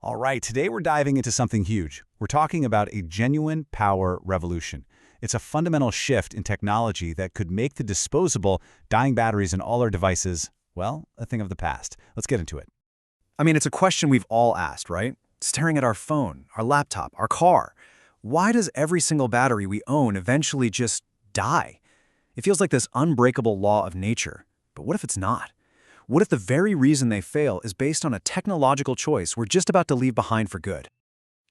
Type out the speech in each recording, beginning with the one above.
All right, today we're diving into something huge. We're talking about a genuine power revolution. It's a fundamental shift in technology that could make the disposable, dying batteries in all our devices, well, a thing of the past. Let's get into it. I mean, it's a question we've all asked, right? Staring at our phone, our laptop, our car. Why does every single battery we own eventually just die? It feels like this unbreakable law of nature. But what if it's not? What if the very reason they fail is based on a technological choice we're just about to leave behind for good?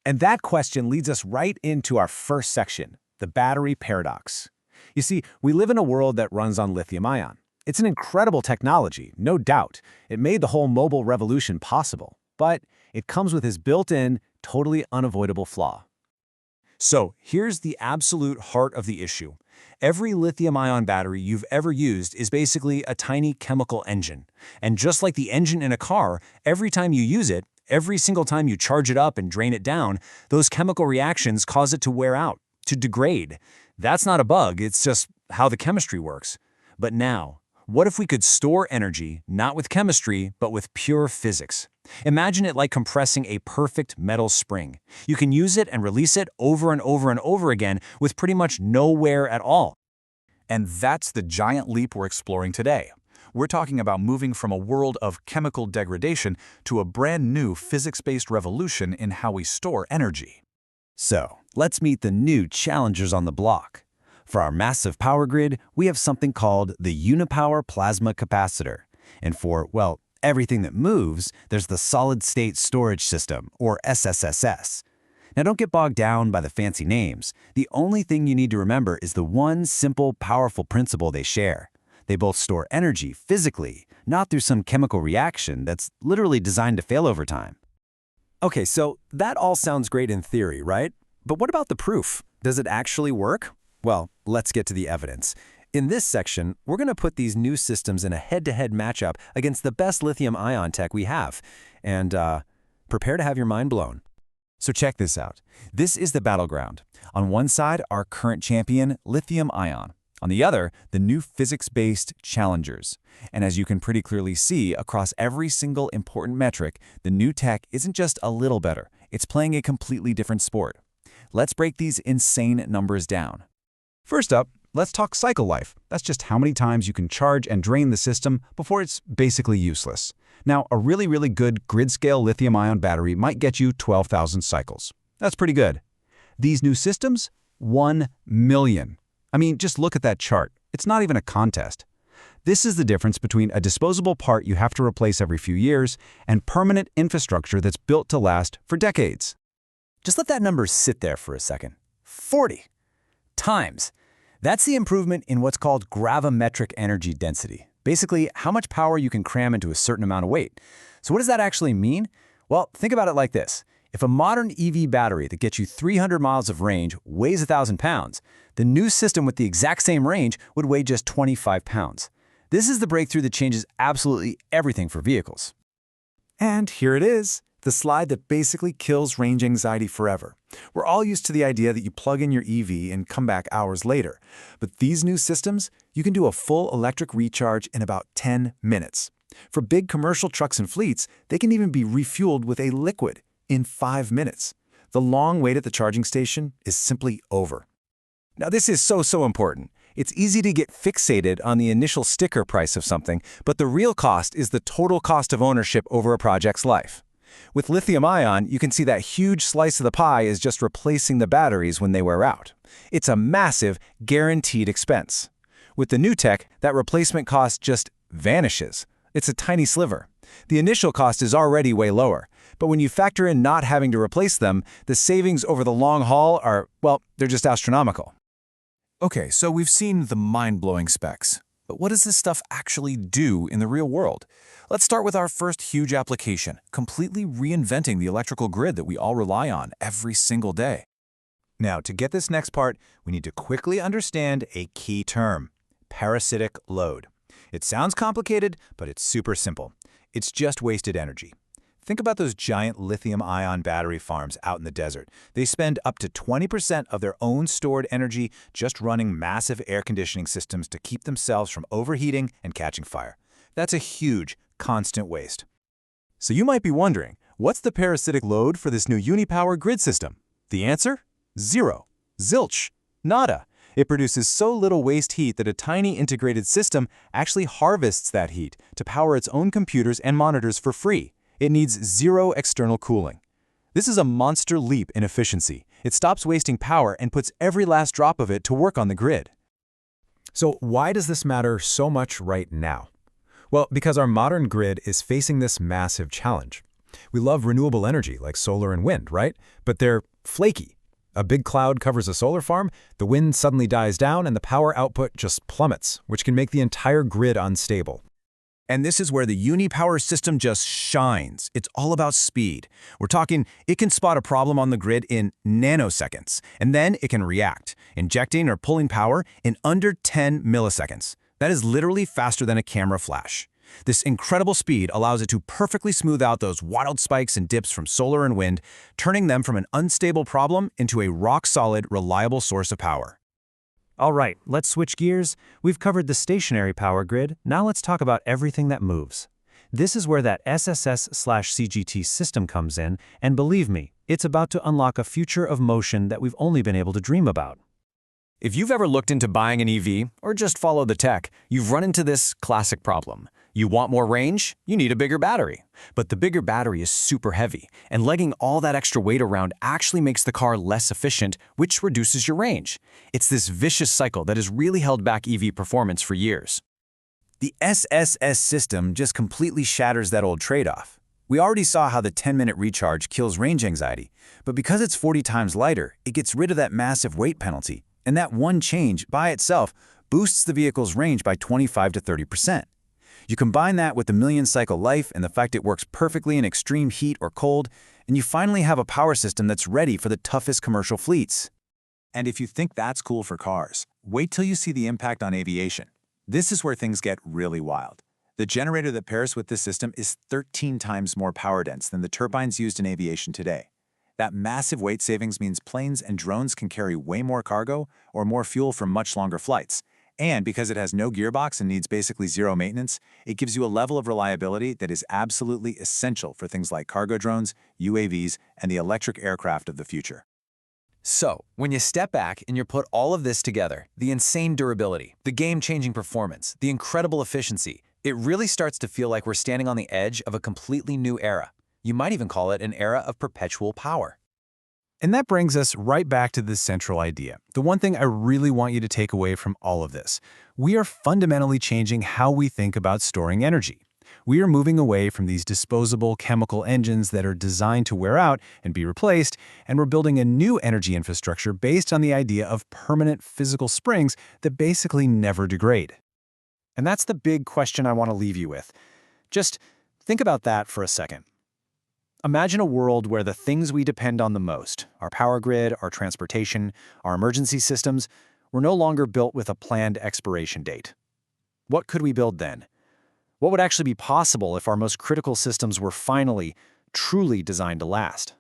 And that question leads us right into our first section, the battery paradox. You see, we live in a world that runs on lithium-ion. It's an incredible technology, no doubt. It made the whole mobile revolution possible. But it comes with this built-in, totally unavoidable flaw. So here's the absolute heart of the issue. Every lithium-ion battery you've ever used is basically a tiny chemical engine. And just like the engine in a car, every time you use it, every single time you charge it up and drain it down, those chemical reactions cause it to wear out, to degrade. That's not a bug, it's just how the chemistry works. But now, what if we could store energy, not with chemistry, but with pure physics? Imagine it like compressing a perfect metal spring. You can use it and release it over and over and over again with pretty much no wear at all. And that's the giant leap we're exploring today. We're talking about moving from a world of chemical degradation to a brand new physics-based revolution in how we store energy. So, let's meet the new challengers on the block. For our massive power grid, we have something called the Unipower Plasma Capacitor. And for, well, everything that moves, there's the Solid-State Storage System, or SSSS. Now don't get bogged down by the fancy names. The only thing you need to remember is the one simple, powerful principle they share. They both store energy physically, not through some chemical reaction that's literally designed to fail over time. Okay, so that all sounds great in theory, right? But what about the proof? Does it actually work? Well, let's get to the evidence. In this section, we're going to put these new systems in a head-to-head matchup against the best lithium-ion tech we have. And prepare to have your mind blown. So check this out. This is the battleground. On one side, our current champion, lithium-ion. On the other, the new physics-based challengers. And as you can pretty clearly see, across every single important metric, the new tech isn't just a little better. It's playing a completely different sport. Let's break these insane numbers down. First up, let's talk cycle life. That's just how many times you can charge and drain the system before it's basically useless. Now, a really good grid-scale lithium-ion battery might get you 12,000 cycles. That's pretty good. These new systems? 1 million. I mean, just look at that chart. It's not even a contest. This is the difference between a disposable part you have to replace every few years and permanent infrastructure that's built to last for decades. Just let that number sit there for a second. 40 times. That's the improvement in what's called gravimetric energy density. Basically, how much power you can cram into a certain amount of weight. So what does that actually mean? Well, think about it like this. If a modern EV battery that gets you 300 miles of range weighs 1,000 pounds, the new system with the exact same range would weigh just 25 pounds. This is the breakthrough that changes absolutely everything for vehicles. And here it is, the slide that basically kills range anxiety forever. We're all used to the idea that you plug in your EV and come back hours later. But these new systems, you can do a full electric recharge in about 10 minutes. For big commercial trucks and fleets, they can even be refueled with a liquid in 5 minutes. The long wait at the charging station is simply over. Now this is so important. It's easy to get fixated on the initial sticker price of something, but the real cost is the total cost of ownership over a project's life. With lithium-ion, you can see that huge slice of the pie is just replacing the batteries when they wear out. It's a massive, guaranteed expense. With the new tech, that replacement cost just vanishes. It's a tiny sliver. The initial cost is already way lower, but when you factor in not having to replace them, the savings over the long haul are, well, they're just astronomical. Okay, so we've seen the mind-blowing specs. But what does this stuff actually do in the real world? Let's start with our first huge application, completely reinventing the electrical grid that we all rely on every single day. Now, to get this next part, we need to quickly understand a key term, parasitic load. It sounds complicated, but it's super simple. It's just wasted energy. Think about those giant lithium-ion battery farms out in the desert. They spend up to 20% of their own stored energy just running massive air conditioning systems to keep themselves from overheating and catching fire. That's a huge, constant waste. So you might be wondering, What's the parasitic load for this new unipower grid system? The answer? Zero. Zilch. Nada. It produces so little waste heat that a tiny integrated system actually harvests that heat to power its own computers and monitors for free. It needs zero external cooling. This is a monster leap in efficiency. It stops wasting power and puts every last drop of it to work on the grid. So why does this matter so much right now? Well, because our modern grid is facing this massive challenge. We love renewable energy like solar and wind, right? But they're flaky. A big cloud covers a solar farm, the wind suddenly dies down, and the power output just plummets, which can make the entire grid unstable. And this is where the unipower system just shines. It's all about speed. We're talking, it can spot a problem on the grid in nanoseconds, and then it can react, injecting or pulling power in under 10 milliseconds. That is literally faster than a camera flash. This incredible speed allows it to perfectly smooth out those wild spikes and dips from solar and wind, turning them from an unstable problem into a rock-solid, reliable source of power. All right, let's switch gears. We've covered the stationary power grid. Now let's talk about everything that moves. This is where that SSS/CGT system comes in, and believe me, it's about to unlock a future of motion that we've only been able to dream about. If you've ever looked into buying an EV or just followed the tech, you've run into this classic problem. You want more range? You need a bigger battery. But the bigger battery is super heavy, and lugging all that extra weight around actually makes the car less efficient, which reduces your range. It's this vicious cycle that has really held back EV performance for years. The SSS system just completely shatters that old trade-off. We already saw how the 10-minute recharge kills range anxiety, but because it's 40 times lighter, it gets rid of that massive weight penalty, and that one change, by itself, boosts the vehicle's range by 25 to 30%. You combine that with the million-cycle life and the fact it works perfectly in extreme heat or cold, and you finally have a power system that's ready for the toughest commercial fleets. And if you think that's cool for cars, wait till you see the impact on aviation. This is where things get really wild. The generator that pairs with this system is 13 times more power dense than the turbines used in aviation today. That massive weight savings means planes and drones can carry way more cargo or more fuel for much longer flights. And because it has no gearbox and needs basically zero maintenance, it gives you a level of reliability that is absolutely essential for things like cargo drones, UAVs, and the electric aircraft of the future. So, when you step back and you put all of this together, the insane durability, the game-changing performance, the incredible efficiency, it really starts to feel like we're standing on the edge of a completely new era. You might even call it an era of perpetual power. And that brings us right back to this central idea. The one thing I really want you to take away from all of this. We are fundamentally changing how we think about storing energy. We are moving away from these disposable chemical engines that are designed to wear out and be replaced, and we're building a new energy infrastructure based on the idea of permanent physical springs that basically never degrade. And that's the big question I want to leave you with. Just think about that for a second. Imagine a world where the things we depend on the most, our power grid, our transportation, our emergency systems, were no longer built with a planned expiration date. What could we build then? What would actually be possible if our most critical systems were finally, truly designed to last?